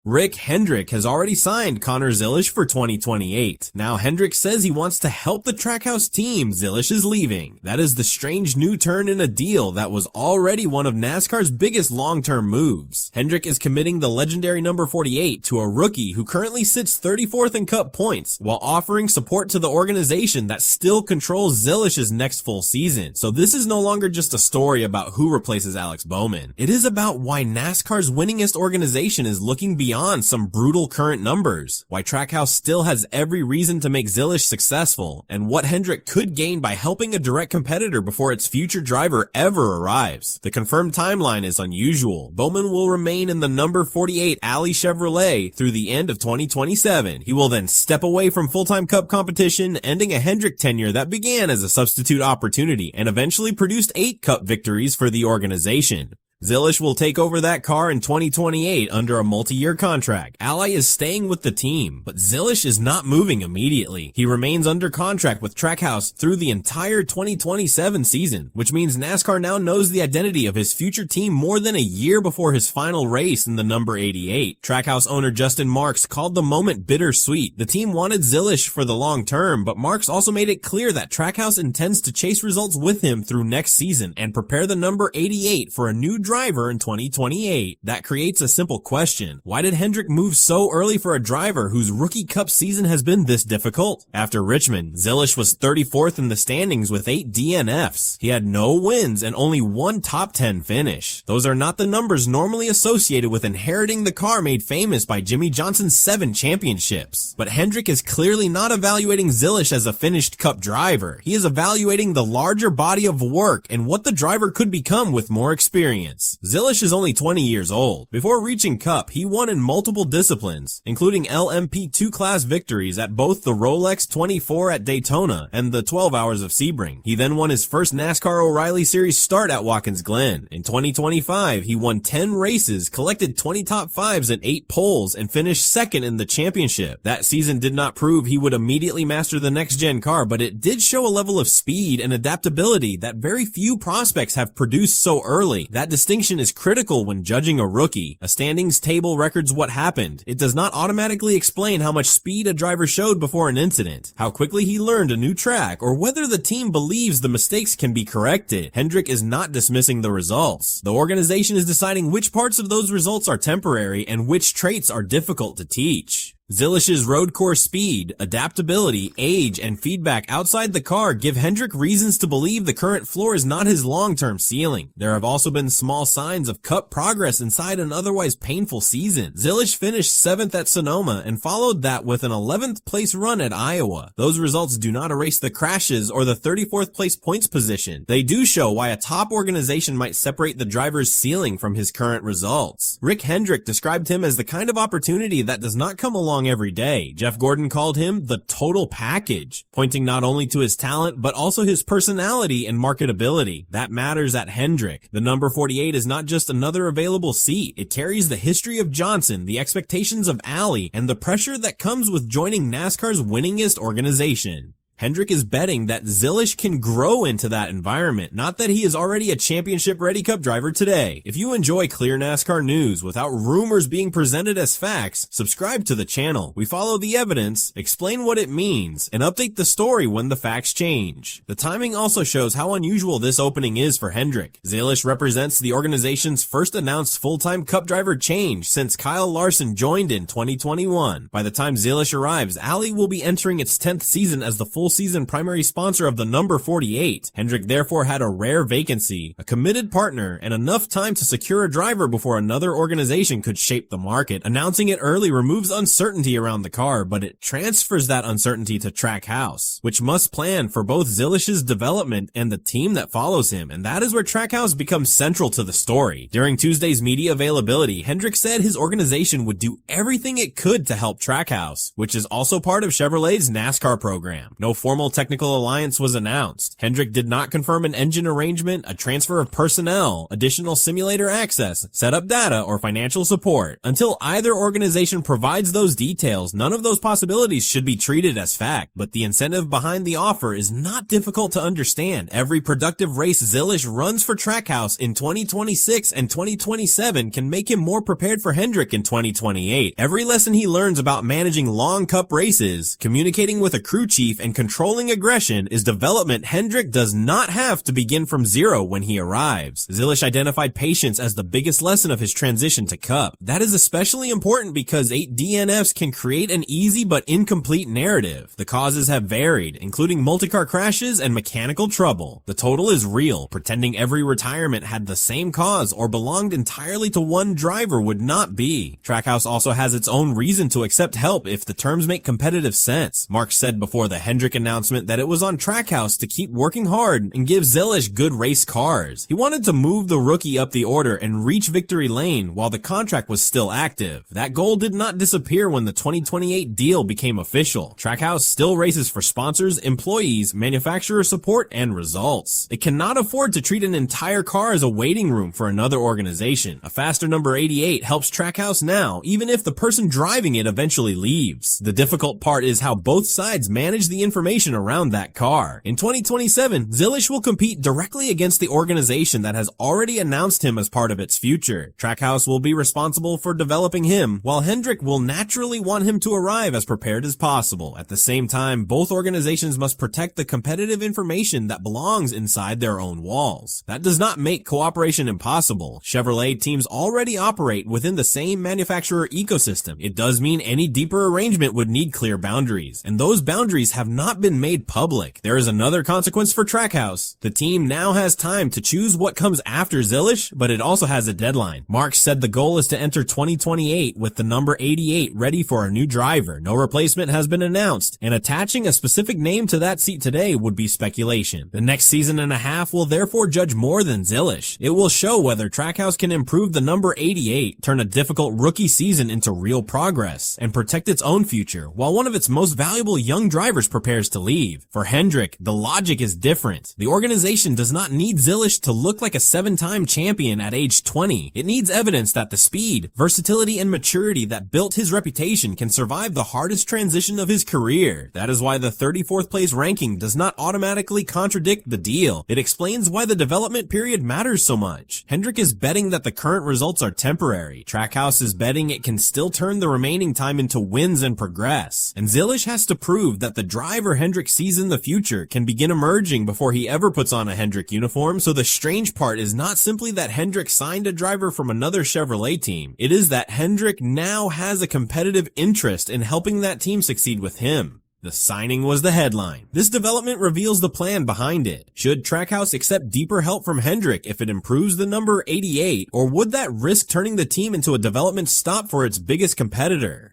Rick Hendrick has already signed Connor Zilisch for 2028. Now Hendrick says he wants to help the Trackhouse team Zilisch is leaving. That is the strange new turn in a deal that was already one of NASCAR's biggest long-term moves. Hendrick is committing the legendary number 48 to a rookie who currently sits 34th in Cup points, while offering support to the organization that still controls Zilisch's next full season. So this is no longer just a story about who replaces Alex Bowman. It is about why NASCAR's winningest organization is looking beyond some brutal current numbers, why Trackhouse still has every reason to make Zilisch successful, and what Hendrick could gain by helping a direct competitor before its future driver ever arrives. The confirmed timeline is unusual. Bowman will remain in the number 48 Alley Chevrolet through the end of 2027. He will then step away from full-time Cup competition, ending a Hendrick tenure that began as a substitute opportunity and eventually produced 8 Cup victories for the organization. Zilisch will take over that car in 2028 under a multi-year contract. Ally is staying with the team, but Zilisch is not moving immediately. He remains under contract with Trackhouse through the entire 2027 season, which means NASCAR now knows the identity of his future team more than a year before his final race in the number 88. Trackhouse owner Justin Marks called the moment bittersweet. The team wanted Zilisch for the long term, but Marks also made it clear that Trackhouse intends to chase results with him through next season and prepare the number 88 for a new driver in 2028. That creates a simple question. Why did Hendrick move so early for a driver whose rookie Cup season has been this difficult? After Richmond, Zilisch was 34th in the standings with 8 DNFs. He had no wins and only one top 10 finish. Those are not the numbers normally associated with inheriting the car made famous by Jimmy Johnson's 7 championships. But Hendrick is clearly not evaluating Zilisch as a finished Cup driver. He is evaluating the larger body of work and what the driver could become with more experience. Zilisch is only 20 years old. Before reaching Cup, he won in multiple disciplines, including LMP2 class victories at both the Rolex 24 at Daytona and the 12 Hours of Sebring. He then won his first NASCAR O'Reilly Series start at Watkins Glen. In 2025, he won 10 races, collected 20 top 5s and 8 poles, and finished second in the championship. That season did not prove he would immediately master the next-gen car, but it did show a level of speed and adaptability that very few prospects have produced so early. That distinction is critical when judging a rookie. A standings table records what happened. It does not automatically explain how much speed a driver showed before an incident, how quickly he learned a new track, or whether the team believes the mistakes can be corrected. Hendrick is not dismissing the results. The organization is deciding which parts of those results are temporary and which traits are difficult to teach. Zilisch's road course speed, adaptability, age, and feedback outside the car give Hendrick reasons to believe the current floor is not his long-term ceiling. There have also been small signs of Cup progress inside an otherwise painful season. Zilisch finished 7th at Sonoma and followed that with an 11th place run at Iowa. Those results do not erase the crashes or the 34th place points position. They do show why a top organization might separate the driver's ceiling from his current results. Rick Hendrick described him as the kind of opportunity that does not come along every day. Jeff Gordon called him the total package, pointing not only to his talent, but also his personality and marketability. That matters at Hendrick. The number 48 is not just another available seat. It carries the history of Johnson, the expectations of Alley, and the pressure that comes with joining NASCAR's winningest organization. Hendrick is betting that Zilisch can grow into that environment, not that he is already a championship-ready Cup driver today. If you enjoy clear NASCAR news without rumors being presented as facts, subscribe to the channel. We follow the evidence, explain what it means, and update the story when the facts change. The timing also shows how unusual this opening is for Hendrick. Zilisch represents the organization's first announced full-time Cup driver change since Kyle Larson joined in 2021. By the time Zilisch arrives, Alley will be entering its 10th season as the full-season primary sponsor of the number 48. Hendrick therefore had a rare vacancy, a committed partner, and enough time to secure a driver before another organization could shape the market. Announcing it early removes uncertainty around the car, but it transfers that uncertainty to Trackhouse, which must plan for both Zilisch's development and the team that follows him, and that is where Trackhouse becomes central to the story. During Tuesday's media availability, Hendrick said his organization would do everything it could to help Trackhouse, which is also part of Chevrolet's NASCAR program. No formal technical alliance was announced. Hendrick did not confirm an engine arrangement, a transfer of personnel, additional simulator access, setup data, or financial support. Until either organization provides those details, none of those possibilities should be treated as fact, but the incentive behind the offer is not difficult to understand. Every productive race Zilisch runs for Trackhouse in 2026 and 2027 can make him more prepared for Hendrick in 2028. Every lesson he learns about managing long cup races, communicating with a crew chief, and controlling aggression is development Hendrick does not have to begin from zero when he arrives. Zilisch identified patience as the biggest lesson of his transition to cup. That is especially important because 8 DNFs can create an easy but incomplete narrative. The causes have varied, including multi-car crashes and mechanical trouble. The total is real. Pretending every retirement had the same cause or belonged entirely to one driver would not be. Trackhouse also has its own reason to accept help if the terms make competitive sense. Mark said before the Hendrick announcement that it was on Trackhouse to keep working hard and give Zilisch good race cars. He wanted to move the rookie up the order and reach victory lane while the contract was still active. That goal did not disappear when the 2028 deal became official. Trackhouse still races for sponsors, employees, manufacturer support, and results. It cannot afford to treat an entire car as a waiting room for another organization. A faster number 88 helps Trackhouse now, even if the person driving it eventually leaves. The difficult part is how both sides manage the information around that car. In 2027, Zilisch will compete directly against the organization that has already announced him as part of its future. Trackhouse will be responsible for developing him, while Hendrick will naturally want him to arrive as prepared as possible. At the same time, both organizations must protect the competitive information that belongs inside their own walls. That does not make cooperation impossible. Chevrolet teams already operate within the same manufacturer ecosystem. It does mean any deeper arrangement would need clear boundaries, and those boundaries have not been made public. There is another consequence for Trackhouse. The team now has time to choose what comes after Zilisch, but it also has a deadline. Mark said the goal is to enter 2028 with the number 88 ready for a new driver. No replacement has been announced, and attaching a specific name to that seat today would be speculation. The next season and a half will therefore judge more than Zilisch. It will show whether Trackhouse can improve the number 88, turn a difficult rookie season into real progress, and protect its own future, while one of its most valuable young drivers prepares to leave. For Hendrick, the logic is different. The organization does not need Zilisch to look like a 7-time champion at age 20. It needs evidence that the speed, versatility, and maturity that built his reputation can survive the hardest transition of his career. That is why the 34th place ranking does not automatically contradict the deal. It explains why the development period matters so much. Hendrick is betting that the current results are temporary. Trackhouse is betting it can still turn the remaining time into wins and progress. And Zilisch has to prove that the driver Hendrick sees in the future can begin emerging before he ever puts on a Hendrick uniform. So the strange part is not simply that Hendrick signed a driver from another Chevrolet team. It is that Hendrick now has a competitive interest in helping that team succeed with him. The signing was the headline. This development reveals the plan behind it. Should Trackhouse accept deeper help from Hendrick if it improves the number 88, or would that risk turning the team into a development stop for its biggest competitor?